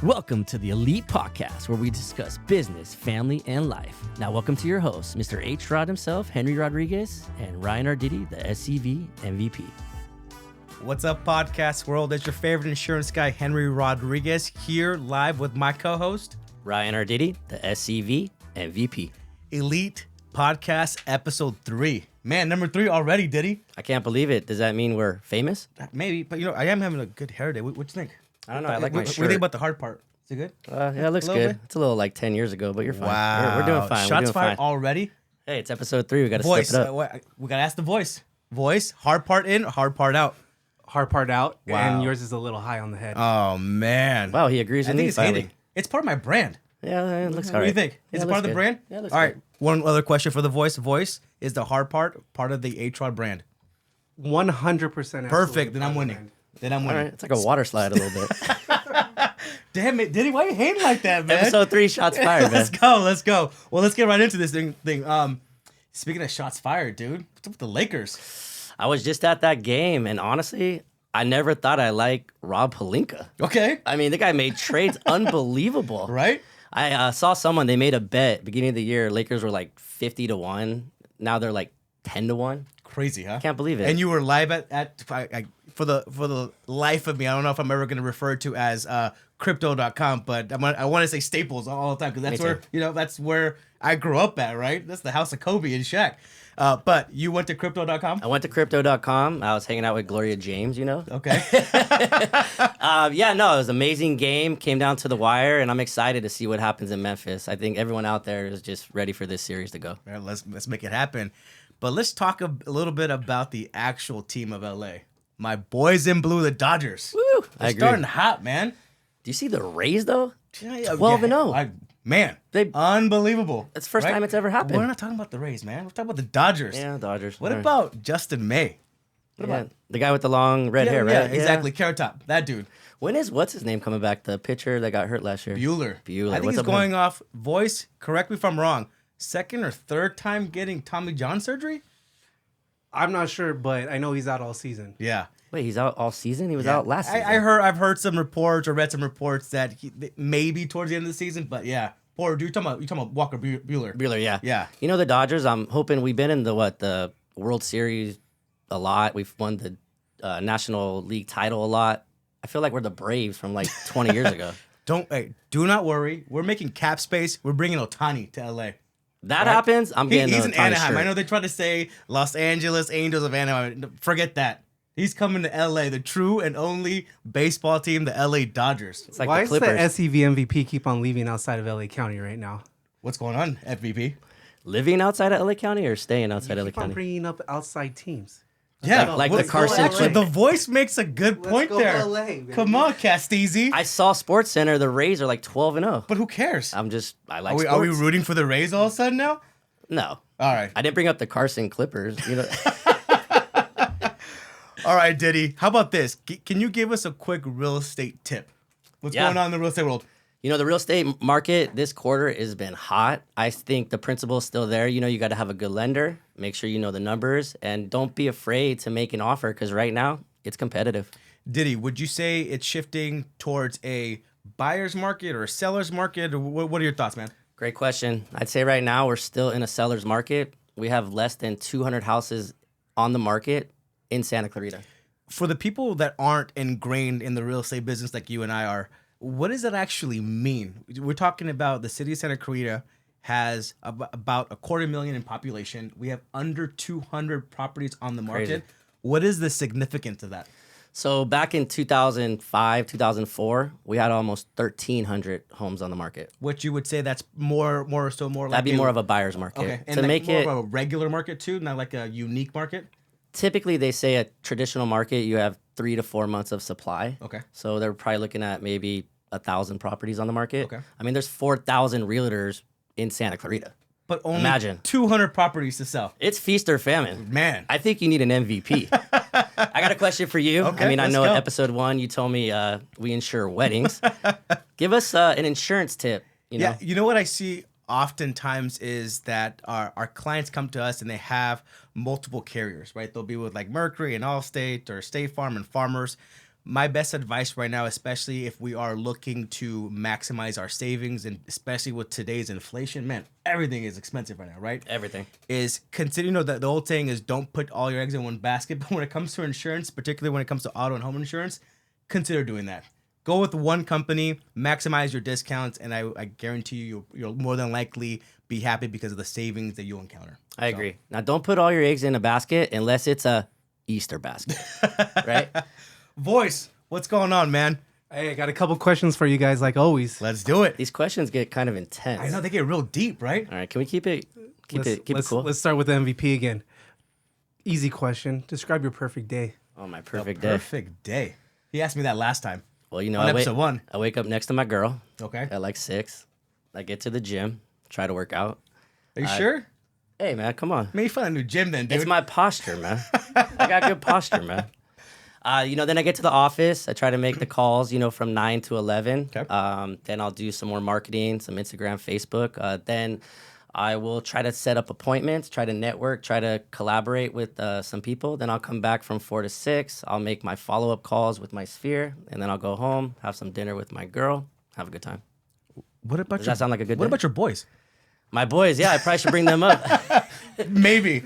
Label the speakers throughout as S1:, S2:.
S1: Welcome to the Elite Podcast, where we discuss business, family, and life. Now, welcome to your hosts, Mr. H. Rod himself, Henry Rodriguez, and Ryan Arditi, the SCV MVP.
S2: What's up, podcast world? It's your favorite insurance guy, Henry Rodriguez, here live with my co-host,
S1: Ryan Arditi, the SCV MVP.
S2: Elite Podcast Episode 3. Man, number 3 already, Diddy.
S1: I can't believe it. Does that mean we're famous?
S2: Maybe, but I am having a good hair day. What you think?
S1: I don't know. I like my shirt.
S2: What do you think about the hard part? Is it good?
S1: Yeah, it looks good. Bit? It's a little like 10 years ago, but you're fine.
S2: Wow.
S1: We're doing fine.
S2: Shots fired already?
S1: Hey, it's episode 3. We got to
S2: Voice.
S1: step it up.
S2: We got to ask the voice. Voice, hard part in, hard part out.
S3: Hard part out,
S2: Wow.
S3: and yours is a little high on the head.
S2: Oh, man.
S1: Wow, he agrees
S2: I
S1: with
S2: think
S1: me
S2: it's
S1: finally.
S2: hitting. It's part of my brand.
S1: Yeah, it looks all right.
S2: What do you think? Is it part of the brand?
S1: Yeah, it looks
S2: all right.
S1: good.
S2: One other question for the voice. Voice is the hard part of the H-Rod brand.
S3: 100%.
S2: Perfect. Then I'm winning.
S1: All right. It's like a water slide a little bit.
S2: Damn it, Diddy, why you hating like that, man?
S1: Episode 3, shots fired, man.
S2: Let's go. Well, let's get right into this thing. Speaking of shots fired, dude, what's up with the Lakers?
S1: I was just at that game, and honestly, I never thought I liked Rob Pelinka.
S2: Okay.
S1: I mean, the guy made trades unbelievable.
S2: Right?
S1: I saw someone, they made a bet beginning of the year. Lakers were like 50-1. Now they're like 10-1.
S2: Crazy, huh?
S1: Can't believe it.
S2: And you were live for the life of me, I don't know if I'm ever going to refer to as crypto.com, but I want to say Staples all the time because that's where, that's where I grew up at, right? That's the house of Kobe and Shaq. But you went to crypto.com?
S1: I went to crypto.com. I was hanging out with Gloria James,
S2: Okay.
S1: It was an amazing game. Came down to the wire, and I'm excited to see what happens in Memphis. I think everyone out there is just ready for this series to go.
S2: Right, let's make it happen. But let's talk a little bit about the actual team of LA. My boys in blue, the Dodgers.
S1: Woo!
S2: They're starting hot, man.
S1: Do you see the Rays, though? 12-0.
S2: Man, unbelievable.
S1: That's the first time it's ever happened.
S2: We're not talking about the Rays, man. We're talking about the Dodgers.
S1: Yeah, Dodgers.
S2: What about Justin May? What about
S1: the guy with the long red hair, right?
S2: Yeah, exactly. Carrot Top. That dude.
S1: When is what's his name coming back? The pitcher that got hurt last year.
S2: Bueller. I think
S1: What's
S2: he's
S1: up
S2: going off. Voice, correct me if I'm wrong. Second or third time getting Tommy John surgery?
S3: I'm not sure, but I know he's out all season.
S2: Yeah.
S1: Wait, he's out all season? He was out last season.
S2: I've heard some reports or read some reports that maybe towards the end of the season, but yeah. Or you talking about Walker Bueller?
S1: Bueller, yeah.
S2: Yeah.
S1: The Dodgers, I'm hoping we've been in the World Series a lot. We've won the National League title a lot. I feel like we're the Braves from like 20 years ago.
S2: Do not worry. We're making cap space. We're bringing Ohtani to LA.
S1: That happens, I'm getting
S2: He's
S1: the
S2: in
S1: Ohtani
S2: Anaheim.
S1: shirt.
S2: I know they try to say Los Angeles Angels of Anaheim. Forget that. He's coming to LA, the true and only baseball team, the LA Dodgers.
S1: It's like
S3: Why
S1: the
S3: does the
S1: Clippers.
S3: SCV MVP keep on leaving outside of LA County right now?
S2: What's going on, FVP?
S1: Living outside of LA County or staying outside
S3: You
S1: LA
S3: keep on
S1: County?
S3: bringing up outside teams.
S2: Yeah,
S1: Like the
S2: let's
S1: Carson
S2: go LA.
S1: Clip.
S2: The voice makes a good point
S3: go
S2: there.
S3: LA, baby.
S2: Come on, Casteezy.
S1: I saw Sports Center. The Rays are like 12-0.
S2: But who cares?
S1: I like
S2: Are
S1: sports.
S2: we rooting for the Rays all of a sudden now?
S1: No.
S2: All right.
S1: I didn't bring up the Carson Clippers.
S2: All right, Diddy. How about this? Can you give us a quick real estate tip? What's going on in the real estate world?
S1: The real estate market this quarter has been hot. I think the principle is still there. You got to have a good lender. Make sure you know the numbers. And don't be afraid to make an offer because right now it's competitive.
S2: Diddy, would you say it's shifting towards a buyer's market or a seller's market? Or what are your thoughts, man?
S1: Great question. I'd say right now we're still in a seller's market. We have less than 200 houses on the market in Santa Clarita.
S2: For the people that aren't ingrained in the real estate business like you and I are, what does that actually mean? We're talking about the city of Santa Clarita has about 250,000 in population. We have under 200 properties on the market.
S1: Crazy.
S2: What is the significance of that?
S1: So back in 2005, 2004, we had almost 1,300 homes on the market.
S2: What you would say that's more like
S1: That'd be more of a buyer's market.
S2: okay, and
S1: to
S2: like
S1: make
S2: more
S1: it
S2: of a regular market too, not like a unique market.
S1: typically they say a traditional market you have 3 to 4 months of supply.
S2: Okay.
S1: So they're probably looking at maybe 1,000 properties on the market.
S2: Okay.
S1: I mean, there's 4,000 realtors in Santa Clarita.
S2: But only
S1: Imagine.
S2: 200 properties to sell.
S1: It's feast or famine.
S2: Man.
S1: I think you need an MVP. I got a question for you.
S2: Okay,
S1: I mean, I
S2: let's
S1: know
S2: go.
S1: in episode 1 you told me we insure weddings. Give us an insurance tip. You know?
S2: Yeah, you know what I see oftentimes is that our clients come to us and they have multiple carriers, right? They'll be with like Mercury and Allstate or State Farm and Farmers. my best advice right now, especially if we are looking to maximize our savings, and especially with today's inflation, man, everything is expensive right now, right?
S1: Everything.
S2: Is consider, the old saying is don't put all your eggs in one basket. But when it comes to insurance, particularly when it comes to auto and home insurance, consider doing that. Go with one company, maximize your discounts, and I guarantee you'll more than likely be happy because of the savings that you'll encounter.
S1: I agree. Now, don't put all your eggs in a basket unless it's a Easter basket, right?
S2: Voice, what's going on, man?
S3: Hey, I got a couple questions for you guys, like always.
S2: Let's do it.
S1: These questions get kind of intense.
S2: I know they get real deep, right?
S1: All right, can we keep it cool?
S3: Let's start with the MVP again. Easy question. Describe your perfect day.
S1: Oh, my perfect day.
S2: Perfect day. He asked me that last time.
S1: Well, you know,
S2: On episode 1.
S1: I wake up next to my girl.
S2: Okay.
S1: At like 6. I get to the gym, try to work out.
S2: Are you sure?
S1: Hey, man, come on.
S2: Maybe find a new gym then, dude.
S1: It's my posture, man. I got good posture, man. Then I get to the office. I try to make the calls, from 9 to 11.
S2: Okay.
S1: Then I'll do some more marketing, some Instagram, Facebook. Then I will try to set up appointments, try to network, try to collaborate with some people. Then I'll come back from 4 to 6. I'll make my follow-up calls with my sphere. And then I'll go home, have some dinner with my girl, have a good time.
S2: Does
S1: that sound like a good
S2: What
S1: day?
S2: about your boys?
S1: My boys, yeah, I probably should bring them up.
S2: Maybe.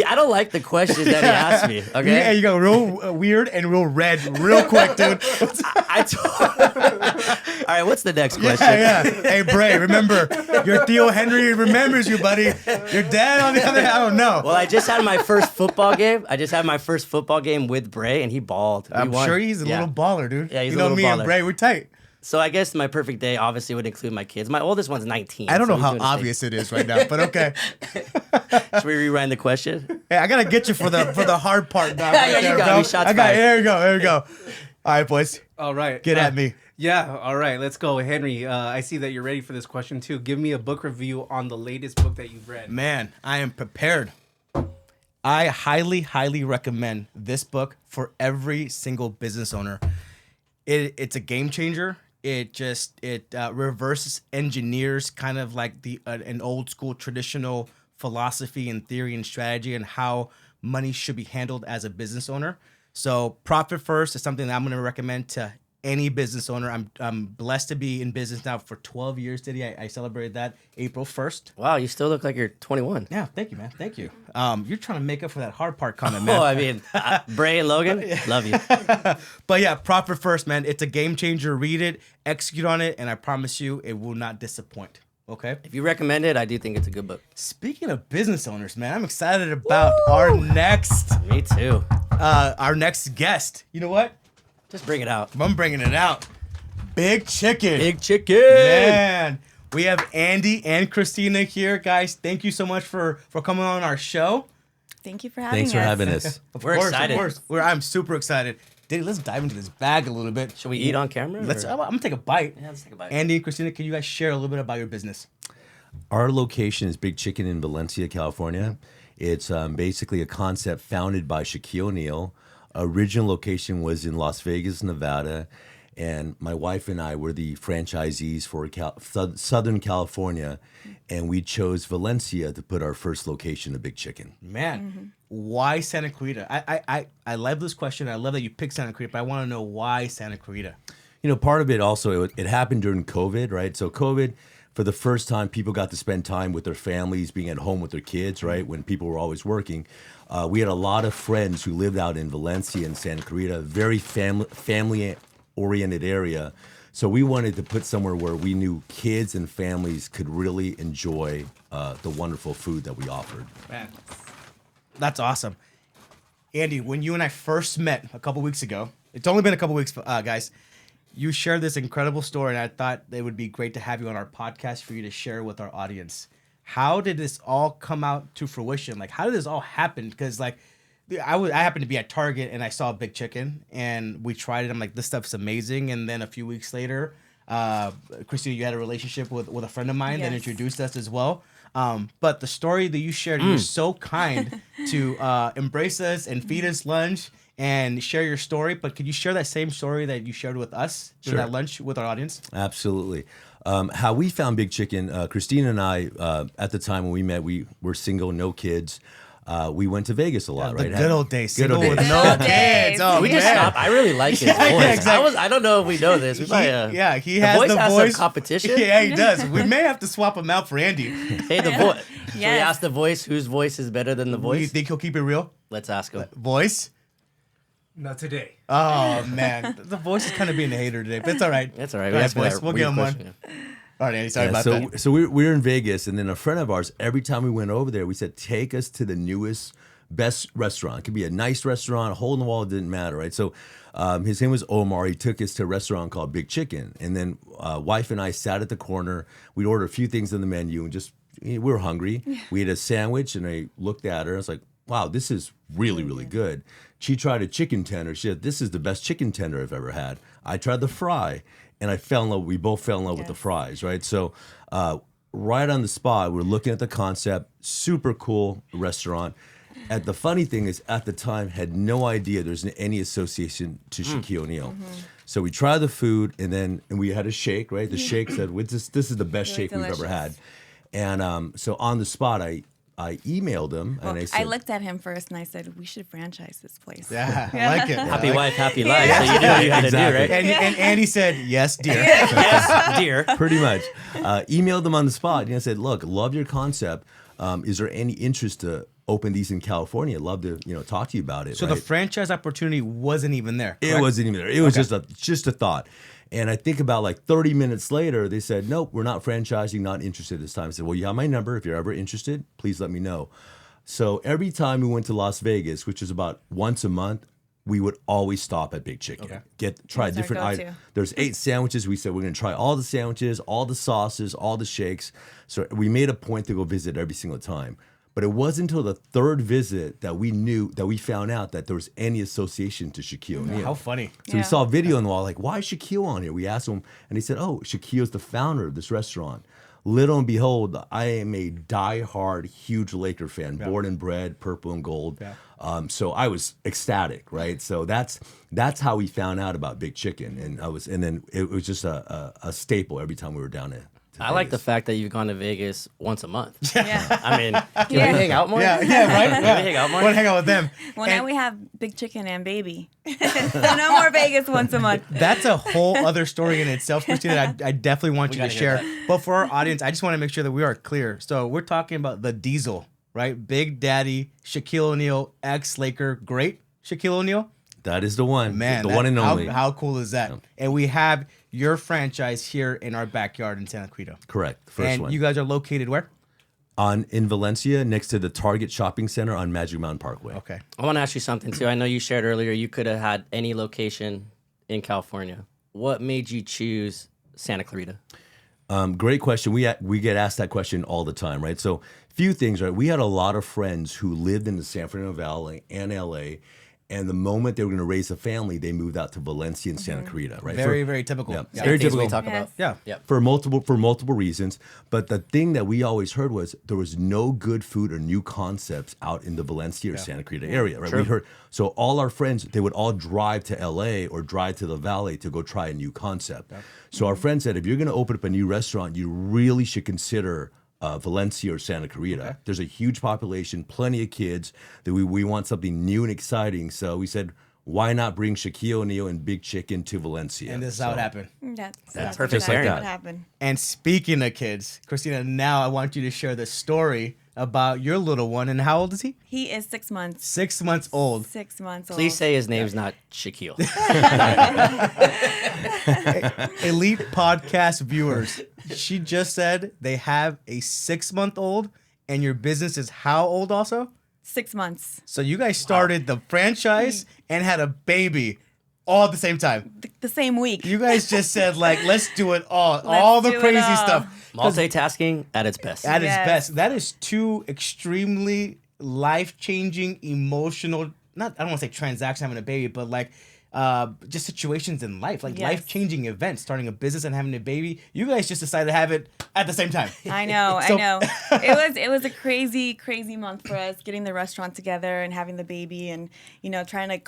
S1: I don't like the questions that he asked me, okay?
S2: Yeah, you go real weird and real red real quick, dude.
S1: All right, what's the next question?
S2: Yeah. Hey, Bray, remember, your Theo Henry remembers you, buddy. Your dad, on the other hand, I don't know.
S1: Well, I just had my first football game. With Bray, and he balled.
S2: I'm sure he's a little baller, dude.
S1: Yeah, he's
S2: you
S1: a
S2: know
S1: little
S2: me
S1: baller.
S2: and Bray, we're tight.
S1: So I guess my perfect day obviously would include my kids. My oldest one's 19.
S2: I don't
S1: so
S2: know
S1: he's
S2: how
S1: doing his thing.
S2: obvious it is right now, but okay.
S1: Should we rewind the question?
S2: Hey, I gotta get you for the hard part, dog.
S1: Yeah, you got me. Shots fired.
S2: There you go. There you go. All right, boys.
S3: All right.
S2: Get at me.
S3: Yeah, all right. Let's go. Henry, I see that you're ready for this question, too. Give me a book review on the latest book that you've read.
S2: Man, I am prepared. I highly, highly recommend this book for every single business owner. It's a game changer. It reverse engineers kind of like an old school traditional philosophy and theory and strategy and how money should be handled as a business owner. So Profit First is something that I'm going to recommend to any business owner. I'm blessed to be in business now for 12 years today. I celebrated that April 1st.
S1: Wow, you still look like you're 21.
S2: Yeah, thank you, man. Thank you. You're trying to make up for that hard part comment, man.
S1: Oh, I mean, Bray and Logan, love you.
S2: But yeah, Profit First, man. It's a game changer. Read it, execute on it, and I promise you it will not disappoint. Okay?
S1: If you recommend it, I do think it's a good book.
S2: Speaking of business owners, man, I'm excited about our next
S1: Me too.
S2: guest. You know what?
S1: Just bring it out.
S2: I'm bringing it out. Big Chicken.
S1: Big Chicken.
S2: Man. We have Andy and Christina here, guys. Thank you so much for coming on our show.
S4: Thank you for having us.
S5: Thanks for having us.
S1: We're excited.
S2: Of course. I'm super excited. Diddy, let's dive into this bag a little bit.
S1: Should we eat on camera?
S2: I'm
S1: or-
S2: gonna take a bite.
S1: Yeah, let's take a bite.
S2: Andy and Christina, can you guys share a little bit about your business?
S5: Our location is Big Chicken in Valencia, California. It's basically a concept founded by Shaquille O'Neal. Original location was in Las Vegas, Nevada. And my wife and I were the franchisees for Southern California. And we chose Valencia to put our first location of Big Chicken.
S2: Man, why Santa Clarita? I love this question. I love that you picked Santa Clarita, but I want to know why Santa Clarita.
S5: You know, part of it also, it happened during COVID, right? So COVID, for the first time, people got to spend time with their families, being at home with their kids, right? When people were always working. We had a lot of friends who lived out in Valencia and Santa Clarita, very family-oriented area. So we wanted to put somewhere where we knew kids and families could really enjoy the wonderful food that we offered.
S2: Man, that's awesome. Andy, when you and I first met a couple weeks ago, it's only been a couple weeks, guys, you shared this incredible story, and I thought it would be great to have you on our podcast for you to share with our audience. How did this all come out to fruition? Like, how did this all happen? Because, like, I happened to be at Target, and I saw Big Chicken, and we tried it. I'm like, this stuff's amazing. And then a few weeks later, Christina, you had a relationship with a friend of mine that introduced us as well. But the story that you shared, you were so kind to embrace us and feed us lunch and share your story. But could you share that same story that you shared with us during that lunch with our audience?
S5: Absolutely. How we found Big Chicken, Christina and I, at the time when we met, we were single, no kids. we went to Vegas a lot,
S2: The
S5: right?
S2: good old days.
S5: Good old
S2: Single with
S5: days.
S2: no
S4: Good old
S2: kids.
S4: days.
S2: Oh,
S1: We just
S2: man.
S1: stop. I really like his voice.
S2: Yeah, exactly.
S1: I don't know if we know this. We might,
S2: He
S1: the
S2: has
S1: voice
S2: the
S1: has
S2: voice.
S1: some competition.
S2: Yeah, he does. We may have to swap him out for Andy.
S1: Hey, the voice. Should we
S4: Yes.
S1: ask the voice whose voice is better than the
S2: You
S1: voice?
S2: think he'll keep it real?
S1: Let's ask him.
S2: Voice?
S3: Not today.
S2: Oh, man. The voice is kind of being a hater today, but it's all right.
S1: That's all right.
S2: All right,
S1: asked me
S2: boys.
S1: that
S2: We'll
S1: weird
S2: give him one.
S1: question, yeah.
S2: All right, Andy. Sorry
S5: Yeah,
S2: about
S5: so
S2: that.
S5: so we're in Vegas, and then a friend of ours, every time we went over there, we said, take us to the newest, best restaurant. It could be a nice restaurant, a hole in the wall, it didn't matter, right? So his name was Omar. He took us to a restaurant called Big Chicken. And then wife and I sat at the corner. We'd order a few things on the menu, and just, we were hungry. We had a sandwich, and I looked at her. I was like, wow, this is really, really good. She tried a chicken tender. She said, this is the best chicken tender I've ever had. I tried the fry, and I fell in love. We both fell in love with the fries, right? So right on the spot, we're looking at the concept. Super cool restaurant. And the funny thing is, at the time, had no idea there's any association to Shaquille O'Neal. So we tried the food, and we had a shake, right? The shake said, this is the best shake we've ever had. And so on the spot, I emailed him, and I said,
S4: I looked at him first and I said, we should franchise this place.
S2: Yeah, I like it.
S1: Happy wife, happy life. So you knew what you had to do,
S5: Exactly.
S1: right?
S2: And Andy said, yes, dear.
S1: Yes, dear.
S5: pretty much. Emailed them on the spot. And I said, look, love your concept. Is there any interest to open these in California? I'd love to, talk to you about it.
S2: So
S5: right?
S2: the franchise opportunity wasn't even there.
S5: It
S2: correct?
S5: wasn't even there. It was just a thought. And I think about like 30 minutes later, they said, nope, we're not franchising, not interested this time. I said, well, you have my number. If you're ever interested, please let me know. So every time we went to Las Vegas, which is about once a month, we would always stop at Big Chicken. Try
S4: That's our
S5: different
S4: go-to.
S5: items. There's 8 sandwiches. We said we're going to try all the sandwiches, all the sauces, all the shakes. So we made a point to go visit every single time. But it wasn't until the 3rd visit that we found out that there was any association to Shaquille O'Neal.
S2: How funny.
S5: So we saw a video on the wall, like, why is Shaquille on here? We asked him, and he said, oh, Shaquille's the founder of this restaurant. Little and behold, I am a diehard, huge Laker fan, born and bred, purple and gold.
S2: Yeah.
S5: So I was ecstatic, right? So that's how we found out about Big Chicken, and then it was just a staple every time we were down there.
S1: I like the fact that you've gone to Vegas once a month.
S4: Yeah.
S1: I mean, can we hang out more?
S2: Yeah, right?
S1: Can we hang out more?
S2: Want to hang out with them.
S4: Well,
S2: And
S4: now we have Big Chicken and Baby. So no more Vegas once a month.
S2: that's a whole other story in itself, Christina. I definitely want you to
S1: gotta hear
S2: share. But for our audience, I just want to make sure that we are clear. So we're talking about the Diesel, right? Big Daddy, Shaquille O'Neal, ex-Laker, great Shaquille O'Neal.
S5: That is the one,
S2: Man,
S5: the one and only.
S2: How cool is that? And we have your franchise here in our backyard in Santa Cruz.
S5: Correct, the first
S2: And
S5: one.
S2: you guys are located where?
S5: In Valencia, next to the Target Shopping Center on Magic Mountain Parkway.
S2: Okay.
S1: I want to ask you something too. I know you shared earlier you could have had any location in California. What made you choose Santa Clarita?
S5: Great question. We get asked that question all the time, right? So few things, right? We had a lot of friends who lived in the San Fernando Valley and LA, and the moment they were going to raise a family, they moved out to Valencia and Santa Clarita, right?
S2: Very, very typical.
S5: Yeah,
S2: Yeah.
S5: very
S1: Things
S5: typical.
S1: we talk about.
S2: Yeah.
S1: Yep.
S5: For multiple reasons. But the thing that we always heard was there was no good food or new concepts out in the Valencia or Santa Clarita area, right?
S1: True.
S5: We heard so all our friends, they would all drive to LA or drive to the valley to go try a new concept. So our friend said, if you're going to open up a new restaurant, you really should consider Valencia or Santa Clarita. There's a huge population, plenty of kids. That we want something new and exciting. So we said, why not bring Shaquille O'Neal and Big Chicken to Valencia?
S2: And this is how it happened.
S4: That's
S1: perfect
S4: exactly
S1: pairing.
S4: what happened.
S2: And speaking of kids, Christina, now I want you to share the story about your little one. And how old is he?
S4: He is 6 months.
S2: 6 months old.
S4: 6 months old.
S1: Please say his name's not Shaquille.
S2: Elite podcast viewers, she just said they have a 6-month-old, and your business is how old also?
S4: 6 months.
S2: So you guys started the franchise and had a baby all at the same time.
S4: The same week.
S2: You guys just said, like, let's do it all the
S4: do it
S2: crazy
S4: all.
S2: stuff.
S1: Multitasking at its best.
S2: At its
S4: Yes.
S2: best. That is two extremely life-changing, emotional, I don't want to say transaction having a baby, but like just situations in life, like
S4: Yes.
S2: life-changing events, starting a business and having a baby. You guys just decided to have it at the same time.
S4: I know,
S2: So-
S4: I know. It was a crazy month for us, getting the restaurant together and having the baby, and trying to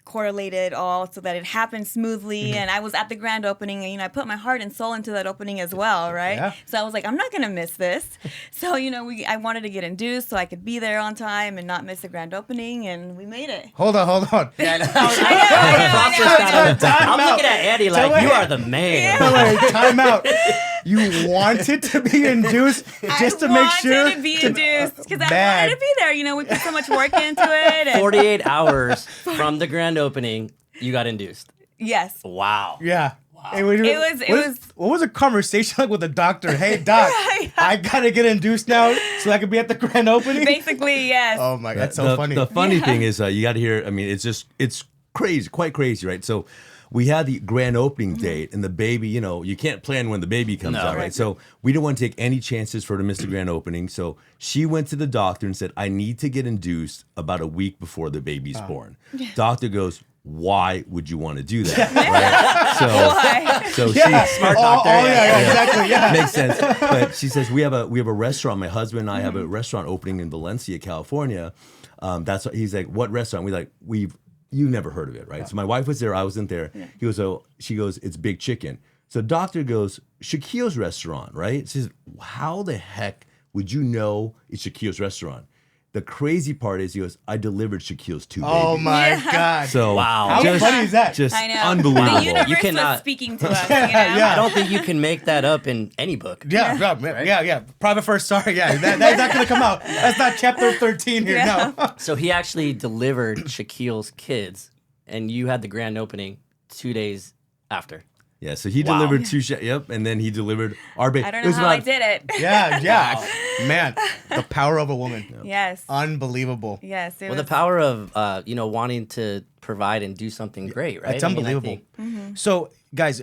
S4: correlate it all so that it happened smoothly. And I was at the grand opening, and I put my heart and soul into that opening as well, right?
S2: Yeah.
S4: So I was like, I'm not gonna miss this. So I wanted to get induced so I could be there on time and not miss the grand opening, and we made it.
S2: Hold on.
S1: Yeah, I know.
S4: I know.
S1: I'm looking at Andy like, you are the man.
S2: Wait, time out. You wanted to be induced just to make sure.
S4: I wanted to be induced because I wanted to be there. We put so much work into it. And
S1: 48 hours from the grand opening, you got induced.
S4: yes.
S1: Wow.
S2: Yeah. Hey, what was a conversation like with the doctor? Hey, doc, I gotta get induced now so I can be at the grand opening.
S4: Basically, yes.
S2: Oh my god, that's so funny.
S5: The funny thing is, you got to hear. I mean, it's crazy, quite crazy, right? So we had the grand opening date, and the baby. You can't plan when the baby comes out, right? So we didn't want to take any chances for her to miss the grand opening. So she went to the doctor and said, "I need to get induced about a week before the baby's born." Doctor goes, "Why would you want to do that?" Right? So she
S1: Smart doctor.
S2: Exactly. Yeah.
S5: makes sense. But she says we have a restaurant. My husband and I have a restaurant opening in Valencia, California. That's what he's like. What restaurant? You've never heard of it, right? So my wife was there. I wasn't there. He goes, she goes, "It's Big Chicken." So doctor goes, "Shaquille's restaurant, right?" She says, "How the heck would you know it's Shaquille's restaurant?" The crazy part is, he goes, "I delivered Shaquille's 2 babies."
S2: Oh my god.
S5: So
S1: Wow.
S2: How funny is that?
S5: Just
S4: I know.
S5: unbelievable.
S4: The universe
S1: You cannot-
S4: was speaking to us.
S2: Yeah.
S1: I don't think you can make that up in any book.
S2: Yeah. Private first, sorry. Yeah, that's not gonna come out. That's not chapter 13 here.
S4: Yeah.
S2: No.
S1: So he actually delivered Shaquille's kids, and you had the grand opening 2 days after.
S5: Yeah, so he
S1: Wow.
S5: delivered yep, and then he delivered our baby.
S4: I don't know how I did it.
S2: Yeah. Man, the power of a woman.
S4: Yes.
S2: Unbelievable.
S4: Yes. It
S1: Well,
S4: was,
S1: the power of wanting to provide and do something great, right?
S2: It's
S1: I mean, I
S2: unbelievable.
S1: think-
S2: So, guys,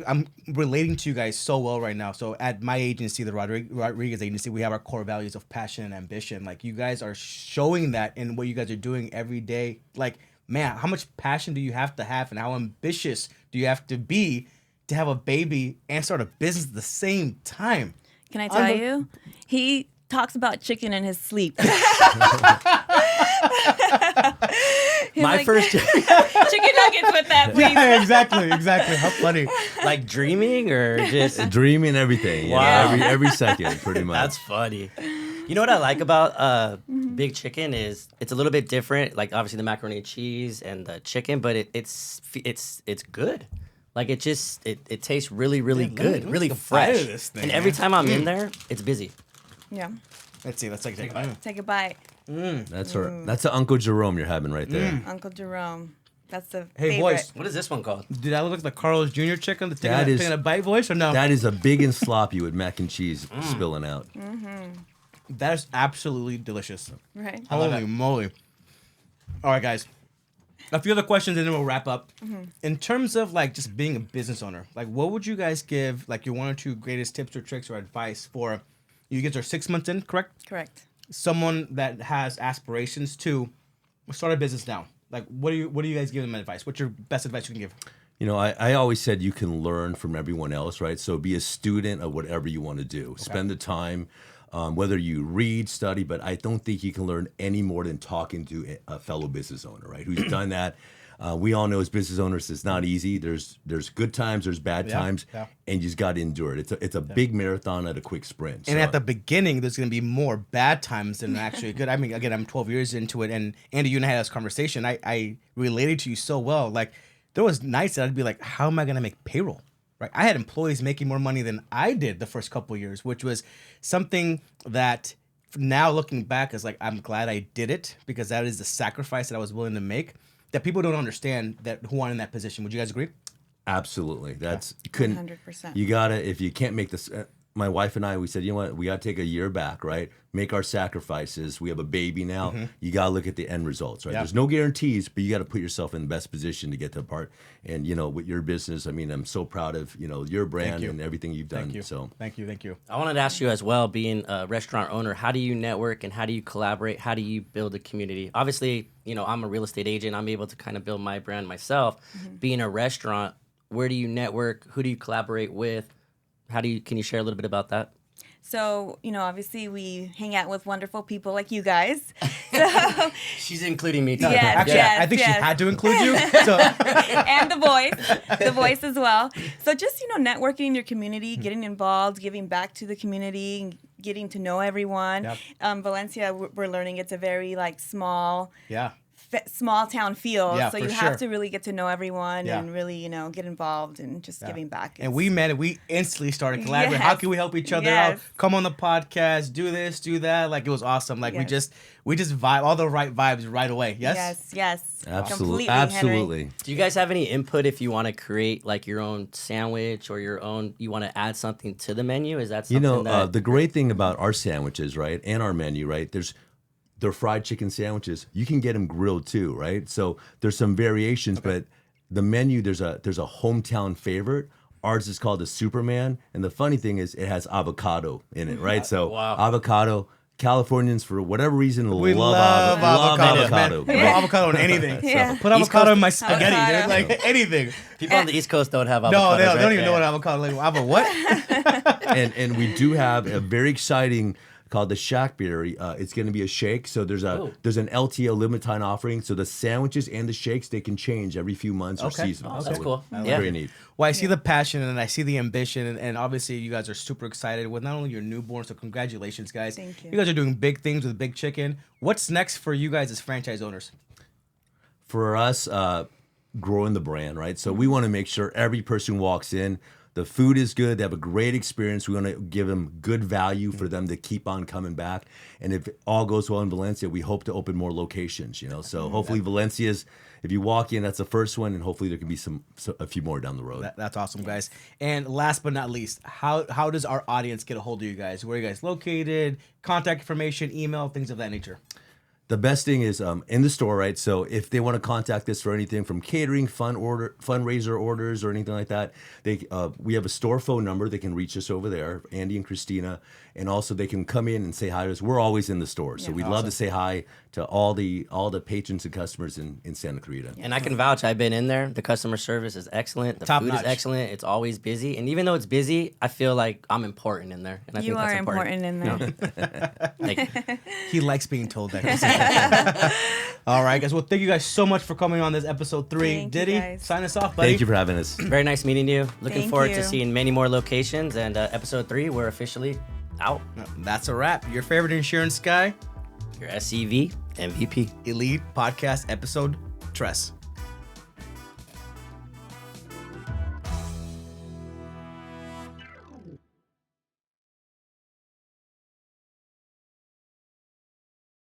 S2: I'm relating to you guys so well right now. So, at my agency, the Rodriguez Agency, we have our core values of passion and ambition. Like, you guys are showing that in what you guys are doing every day. Like, man, how much passion do you have and how ambitious do you have to be to have a baby and start a business at the same time?
S4: Can I tell you? He talks about chicken in his sleep.
S1: My first,
S4: chicken nuggets with that, please.
S2: Yeah, exactly. How funny.
S1: like dreaming or just
S5: dreaming everything.
S1: Wow.
S5: Yeah, every second, pretty much.
S1: That's funny. You know what I like about Big Chicken is it's a little bit different. Like obviously the macaroni and cheese and the chicken, but it's good. Like it tastes really good, really
S2: the bite
S1: fresh.
S2: of this thing,
S1: and every
S2: man.
S1: time I'm in there, it's busy.
S4: Yeah.
S2: Let's see. Let's take a bite.
S4: Take a bite.
S5: That's her. That's the Uncle Jerome you're having right there.
S4: Uncle Jerome. That's the
S2: Hey,
S4: favorite.
S2: boys.
S1: What is this one called?
S2: Did I look like the Carlos Jr. chicken that's
S5: That is-
S2: taking a bite voice or no?
S5: That is a big and sloppy with mac and cheese spilling out.
S2: That is absolutely delicious.
S4: Right.
S2: Holy moly. All right, guys. A few other questions and then we'll wrap up. In terms of like just being a business owner, like what would you guys give like your 1 or 2 greatest tips or tricks or advice for you guys are 6 months in, correct?
S4: Correct.
S2: Someone that has aspirations to start a business now. Like what do you guys give them advice? What's your best advice you can give?
S5: I always said you can learn from everyone else, right? So be a student of whatever you want to do. Spend the time, whether you read, study, but I don't think you can learn any more than talking to a fellow business owner, right? Who's done that. We all know as business owners, it's not easy. There's good times, there's bad times, and you just got to endure it. It's a big marathon at a quick sprint.
S2: And
S5: So-
S2: at the beginning, there's going to be more bad times than actually good. I mean, again, I'm 12 years into it, and Andy, you and I had this conversation. I related to you so well. Like, there was nights that I'd be like, how am I going to make payroll? Right? I had employees making more money than I did the first couple of years, which was something that now looking back is like, I'm glad I did it because that is the sacrifice that I was willing to make that people don't understand that who aren't in that position. Would you guys agree?
S5: Absolutely. That's you couldn't.
S4: 100%.
S5: You gotta if you can't make this. My wife and I, we said, you know what, we gotta take a year back, right? Make our sacrifices. We have a baby now. You gotta look at the end results, right?
S2: Yeah.
S5: There's no guarantees, but you gotta put yourself in the best position to get to a part. And with your business, I mean, I'm so proud of your brand
S2: you.
S5: and everything you've done.
S2: Thank you.
S5: So
S2: Thank you.
S1: I wanted to ask you as well, being a restaurant owner, how do you network and how do you collaborate? How do you build a community? Obviously, I'm a real estate agent. I'm able to kind of build my brand myself. Being a restaurant, where do you network? Who do you collaborate with? Can you share a little bit about that?
S4: So, obviously we hang out with wonderful people like you guys. So,
S1: She's including me too.
S4: Yes,
S2: Actually,
S4: yes,
S2: I think she
S4: yes.
S2: had to include you. So
S4: and the voice as well. So just, networking in your community, getting involved, giving back to the community, getting to know everyone.
S2: Yep.
S4: Valencia, we're learning it's a very small
S2: yeah.
S4: small town feel.
S2: Yeah,
S4: so
S2: for
S4: you
S2: sure.
S4: have to really get to know everyone
S2: Yeah.
S4: and really, get involved and just giving back.
S2: And we met it. We instantly started collaborating. How
S4: Yes.
S2: can we help each other out?
S4: Yes.
S2: Come on the podcast, do this, do that. Like, it was awesome. Like,
S4: Yes.
S2: we just vibe, all the right vibes right away. Yes?
S4: Yes.
S5: Absolutely.
S4: Completely, Henry.
S5: Absolutely.
S1: Do you guys have any input if you want to create like your own sandwich or you want to add something to the menu? Is that something that
S5: The great thing about our sandwiches, right, and our menu, right, they're fried chicken sandwiches. You can get them grilled too, right? So there's some variations, but the menu, there's a hometown favorite. Ours is called the Superman, and the funny thing is it has avocado in it, right? So
S1: Wow.
S5: avocado. Californians, for whatever reason,
S2: We
S5: love
S2: avocado.
S5: avocado.
S2: Man,
S5: right?
S2: avocado on anything.
S4: Yeah.
S2: Put avocado in my spaghetti,
S4: Avocado.
S2: dude. Like, anything.
S1: people on the East Coast don't have
S2: No,
S1: avocados?
S2: they don't
S1: right?
S2: even know what avocado is. Like, what?
S5: and we do have a very exciting called the Shaq Berry. It's going to be a shake. So there's an LTO limited time offering. So the sandwiches and the shakes, they can change every few months or
S2: Okay.
S5: seasonal.
S1: Oh, that's
S5: So
S1: cool.
S5: it's
S1: Yeah.
S5: very neat.
S2: Well, I see the passion and I see the ambition, and obviously you guys are super excited with not only your newborn, so congratulations, guys.
S4: Thank you.
S2: You guys are doing big things with Big Chicken. What's next for you guys as franchise owners?
S5: For us, growing the brand, right? So we want to make sure every person walks in, the food is good, they have a great experience. We want to give them good value for them to keep on coming back. And if all goes well in Valencia, we hope to open more locations, So hopefully Valencia's, if you walk in, that's the first one, and hopefully there can be a few more down the road.
S2: That's awesome, guys. And last but not least, how does our audience get a hold of you guys? Where are you guys located? Contact information, email, things of that nature.
S5: The best thing is in the store, right? So if they want to contact us for anything from catering, fundraiser orders, or anything like that, we have a store phone number. They can reach us over there, Andy and Christina, and also they can come in and say hi to us. We're always in the store, so we'd love to say hi to all the patrons and customers in Santa Clarita.
S1: And I can vouch. I've been in there. The customer service is excellent. The
S2: Top
S1: food
S2: notch.
S1: is excellent. It's always busy. And even though it's busy, I feel like I'm important in there. And I
S4: You
S1: think that's
S4: are important in there.
S1: Thank you.
S2: He likes being told that. All right, guys. Well, thank you guys so much for coming on this episode 3.
S4: Thank you,
S2: Diddy,
S4: guys.
S2: sign us off, buddy.
S5: Thank you for having us.
S1: Very nice meeting you. Looking
S4: Thank
S1: forward
S4: you.
S1: to seeing many more locations. And episode 3, we're officially out.
S2: That's a wrap. Your favorite insurance guy,
S1: Your SEV MVP.
S2: Elite Podcast Episode 3.